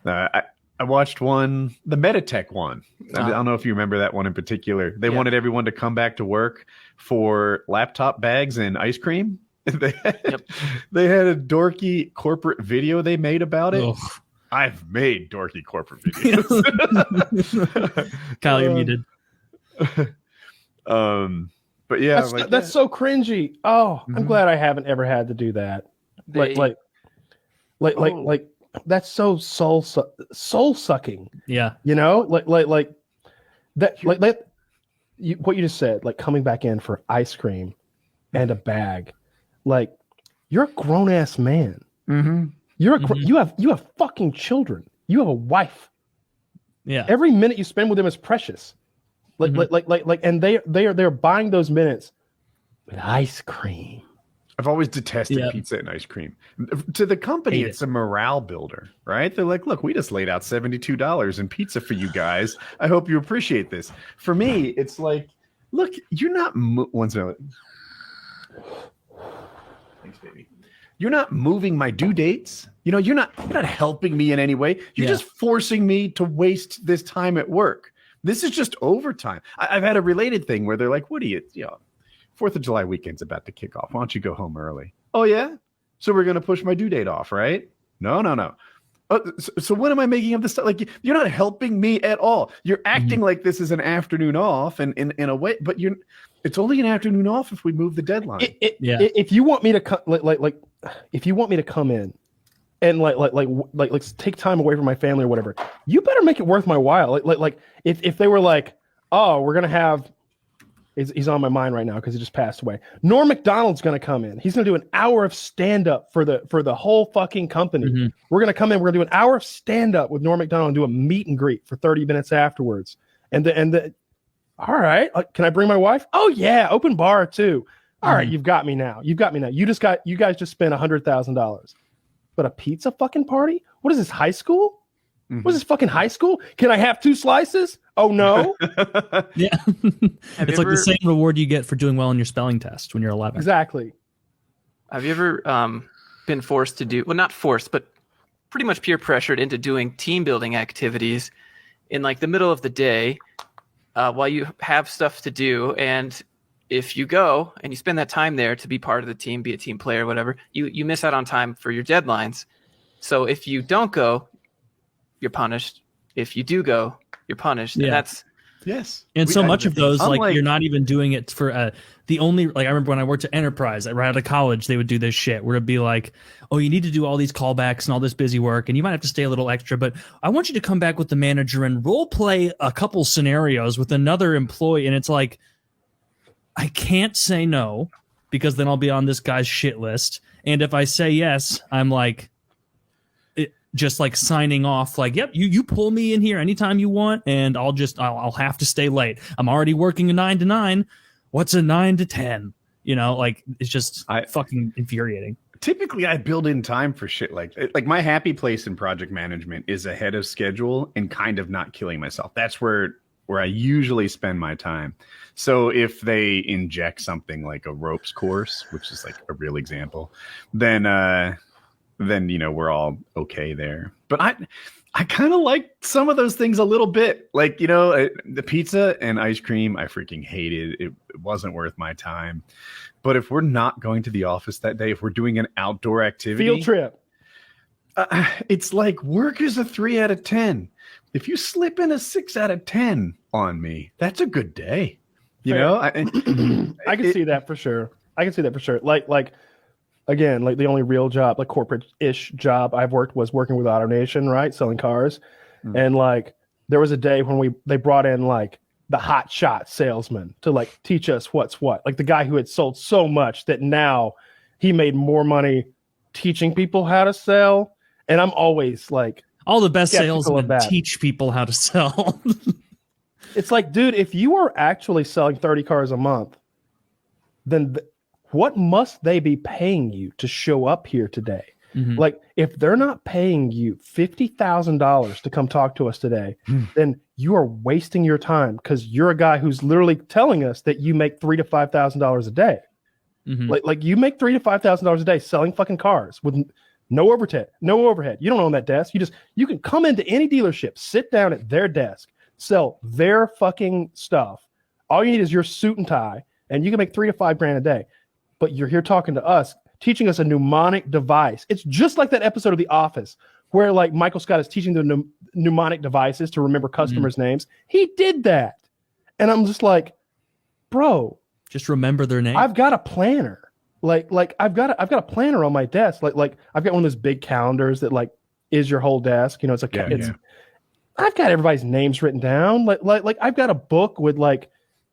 I watched one, the Meditech one. I don't know if you remember that one in particular. They wanted everyone to come back to work for laptop bags and ice cream. They had a dorky corporate video they made about it. Ugh. I've made dorky corporate videos. Kyle, you're muted. But yeah, that's so cringy. Oh, I'm glad I haven't ever had to do that. Like that's so soul sucking. Yeah, you know, like that. What you just said, like coming back in for ice cream and a bag. Like, you're a grown ass man. Mm-hmm. You have fucking children. You have a wife. Yeah. Every minute you spend with them is precious. And they're buying those minutes with ice cream. I've always detested pizza and ice cream. To the company, it's a morale builder, right? They're like, look, we just laid out $72 in pizza for you guys. I hope you appreciate this. For me, it's like, look, you're not Thanks, baby. You're not moving my due dates. You know, you're not helping me in any way. You're just forcing me to waste this time at work. This is just overtime. I've had a related thing where they're like, what are you, 4th of July weekend's about to kick off. Why don't you go home early? Oh, yeah? So we're going to push my due date off, right? No. So when am I making up this stuff? Like, you're not helping me at all. You're acting like this is an afternoon off and in a way, but it's only an afternoon off if we move the deadline. If you want me to if you want me to come in and like take time away from my family or whatever, you better make it worth my while. Like if they were like, oh, we're gonna have, he's on my mind right now because he just passed away. Norm Macdonald's gonna come in. He's gonna do an hour of stand up for the whole fucking company. Mm-hmm. We're gonna come in. We're gonna do an hour of stand up with Norm Macdonald and do a meet and greet for 30 minutes afterwards. All right, can I bring my wife? Oh yeah, open bar too. All right, you've got me now. You guys just spent $100,000. But a pizza fucking party? What is this, high school? Mm-hmm. What is this, fucking high school? Can I have 2 slices? Oh no. Yeah. It's like the same reward you get for doing well on your spelling test when you're 11. Exactly. Have you ever been forced to do, well, not forced, but pretty much peer pressured into doing team building activities in like the middle of the day while you have stuff to do, and if you go and you spend that time there to be part of the team, be a team player, whatever, you miss out on time for your deadlines. So if you don't go, you're punished. If you do go, you're punished. Yeah. And that's And so much of those, like, you're not even doing it for the only, like, I remember when I worked at Enterprise, right out of college, they would do this shit where it'd be like, oh, you need to do all these callbacks and all this busy work, and you might have to stay a little extra, but I want you to come back with the manager and role play a couple scenarios with another employee. And it's like, I can't say no because then I'll be on this guy's shit list. And if I say yes, I'm like, just like signing off, like, yep, you pull me in here anytime you want, and I'll have to stay late. I'm already working a 9 to 9. What's a 9 to 10? You know, like, it's just fucking infuriating. Typically, I build in time for shit like my happy place in project management is ahead of schedule and kind of not killing myself. That's where I usually spend my time. So if they inject something like a ropes course, which is like a real example, then you know, we're all okay there. But I kind of like some of those things a little bit. Like, you know, the pizza and ice cream, I freaking hated. It wasn't worth my time. But if we're not going to the office that day, if we're doing an outdoor activity, field trip, it's like work is a 3 out of 10. If you slip in a 6 out of 10 on me, that's a good day. You know, I can see that for sure. I can see that for sure. Like again, like the only real job, like corporate-ish job I've worked was working with AutoNation, right? Selling cars. Mm-hmm. And like there was a day when they brought in like the hot shot salesman to like teach us what's what. Like the guy who had sold so much that now he made more money teaching people how to sell. And I'm always like, all the best salesmen teach people how to sell. It's like, dude, if you are actually selling 30 cars a month, then what must they be paying you to show up here today? Mm-hmm. Like, if they're not paying you $50,000 to come talk to us today, then you are wasting your time because you're a guy who's literally telling us that you make $3,000 to $5,000 a day. Mm-hmm. Like you make $3,000 to $5,000 a day selling fucking cars with No overhead. No overhead. You don't own that desk. You can come into any dealership, sit down at their desk, sell their fucking stuff. All you need is your suit and tie, and you can make $3 to $5 grand a day. But you're here talking to us, teaching us a mnemonic device. It's just like that episode of The Office where like Michael Scott is teaching the mnemonic devices to remember customers' names. He did that. And I'm just like, bro, just remember their name. I've got a planner. Like I've got a planner on my desk. Like I've got one of those big calendars that like is your whole desk. You know, I've got everybody's names written down. Like I've got a book with like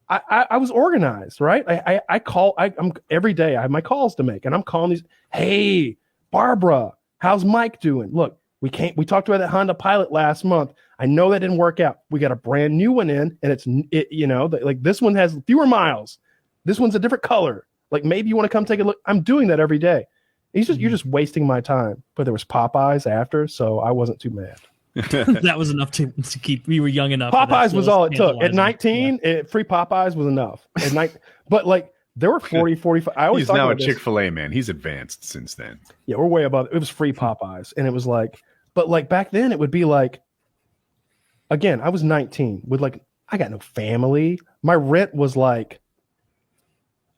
I was organized, right? I'm every day I have my calls to make, and I'm calling these. Hey, Barbara, how's Mike doing? Look, we talked about that Honda Pilot last month. I know that didn't work out. We got a brand new one in, and like this one has fewer miles. This one's a different color. Like maybe you want to come take a look. I'm doing that every day. You're just wasting my time. But there was Popeyes after, so I wasn't too mad. That was enough to keep. We were young enough. Popeyes was all it took. At 19, free Popeyes was enough. At night, but like there were 40, 45. I always He's now a Chick-fil-A man. He's advanced since then. Yeah, we're way above. It was free Popeyes, and it was like, but like back then, it would be like. Again, I was 19 with like I got no family. My rent was like.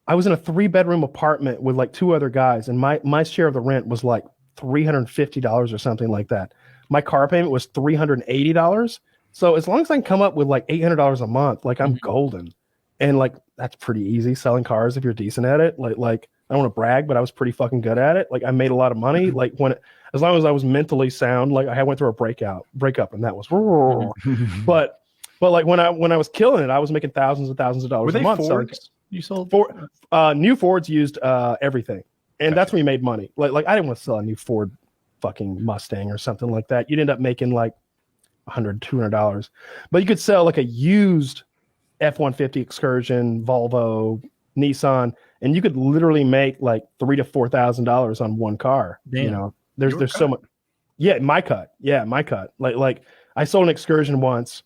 I was in a 3-bedroom apartment with like 2 other guys, and my share of the rent was like $350 or something like that. My car payment was $380. So as long as I can come up with like $800 a month, like I'm golden. And like that's pretty easy selling cars if you're decent at it. Like I don't want to brag, but I was pretty fucking good at it. Like I made a lot of money. Like as long as I was mentally sound, like I went through a breakup, and that was. but like when I was killing it, I was making thousands and thousands of dollars a month. Fords? You sold new Fords used everything, and that's where you made money. Like I didn't want to sell a new Ford fucking Mustang or something like that. You'd end up making like $100, $200, but you could sell like a used F-150 Excursion, Volvo, Nissan, and you could literally make like $3,000 to $4,000 on one car. Damn. You know, there's so much. Yeah, my cut. Like I sold an Excursion once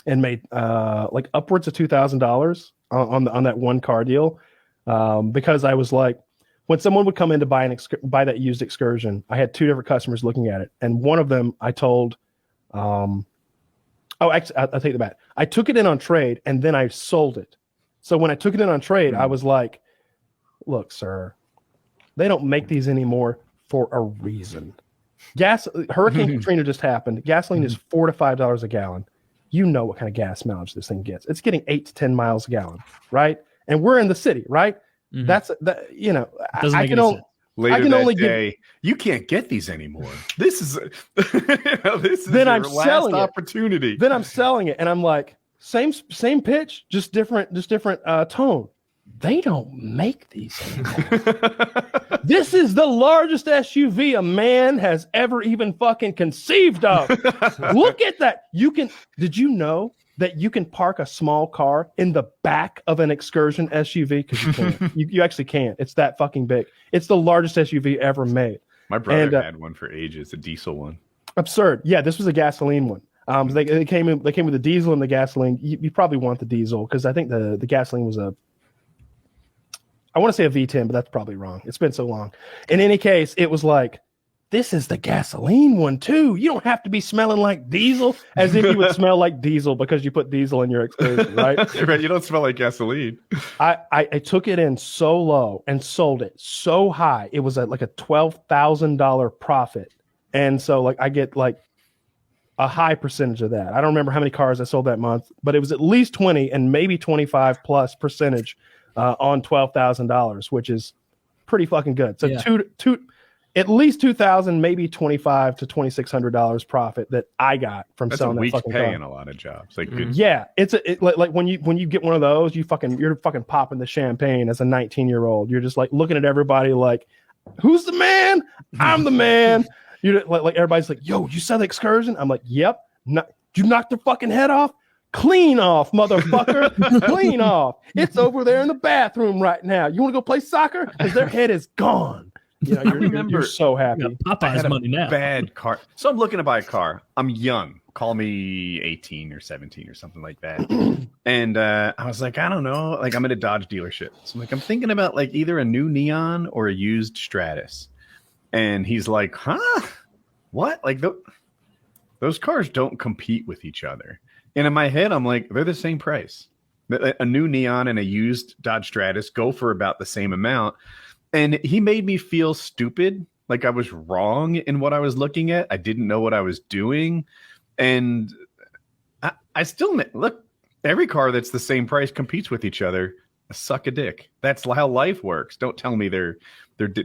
and made like upwards of $2,000 on that one car deal, because I was like, when someone would come in to buy that used Excursion, I had 2 different customers looking at it, and one of them I told, actually, I'll take it back. I took it in on trade, and then I sold it. So when I took it in on trade, I was like, look, sir, they don't make these anymore for a reason. Hurricane Katrina just happened. Gasoline is $4 to $5 a gallon. You know what kind of gas mileage this thing gets. It's getting 8 to 10 miles a gallon, right? And we're in the city, right? Mm-hmm. I can only. Later that day, you can't get these anymore. This is then your last opportunity. Then I'm selling it, and I'm like, same pitch, just different tone. They don't make these anymore. This is the largest SUV a man has ever even fucking conceived of. Look at that. Did you know that you can park a small car in the back of an Excursion SUV? Because you can't. You actually can't. It's that fucking big. It's the largest SUV ever made. My brother had one for ages, a diesel one. Absurd. Yeah, this was a gasoline one. They came with the diesel and the gasoline. You probably want the diesel because I think the gasoline was I want to say a V10, but that's probably wrong. It's been so long. In any case, it was like, this is the gasoline one too. You don't have to be smelling like diesel, as if you would smell like diesel because you put diesel in your Excursion, right? Right. You don't smell like gasoline. I took it in so low and sold it so high. It was like a $12,000 profit. And so like I get like a high percentage of that. I don't remember how many cars I sold that month, but it was at least 20 and maybe 25+% on $12,000, which is pretty fucking good. So at least $2,000, maybe $2,500 to $2,600 profit that I got from selling that fucking car. That's a week's pay in a lot of jobs. Like, yeah, like when you get one of those, you're fucking popping the champagne as a 19-year-old. You're just like looking at everybody like, who's the man? I'm the man. You're like everybody's like, yo, you sell the Excursion? I'm like, yep. You knocked their fucking head off? Clean off, motherfucker. Clean off. It's over there in the bathroom right now. You want to go play soccer? Because their head is gone. You know, you're so happy. Popeye's money now. Bad car. So I'm looking to buy a car. I'm young. Call me 18 or 17 or something like that. And I was like, I don't know. Like I'm at a Dodge dealership. So I'm thinking about like either a new Neon or a used Stratus. And he's like, huh? What? Like those cars don't compete with each other. And in my head, I'm like, they're the same price. A new Neon and a used Dodge Stratus go for about the same amount. And he made me feel stupid, like I was wrong in what I was looking at. I didn't know what I was doing. And I still look, every car that's the same price competes with each other. Suck a dick. That's how life works. Don't tell me they're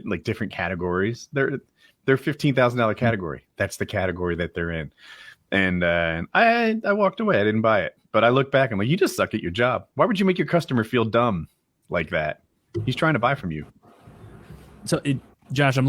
like different categories. They're $15,000 category. That's the category that they're in. And I walked away. I didn't buy it. But I look back. I'm like, you just suck at your job. Why would you make your customer feel dumb like that? He's trying to buy from you. So, Josh, I'm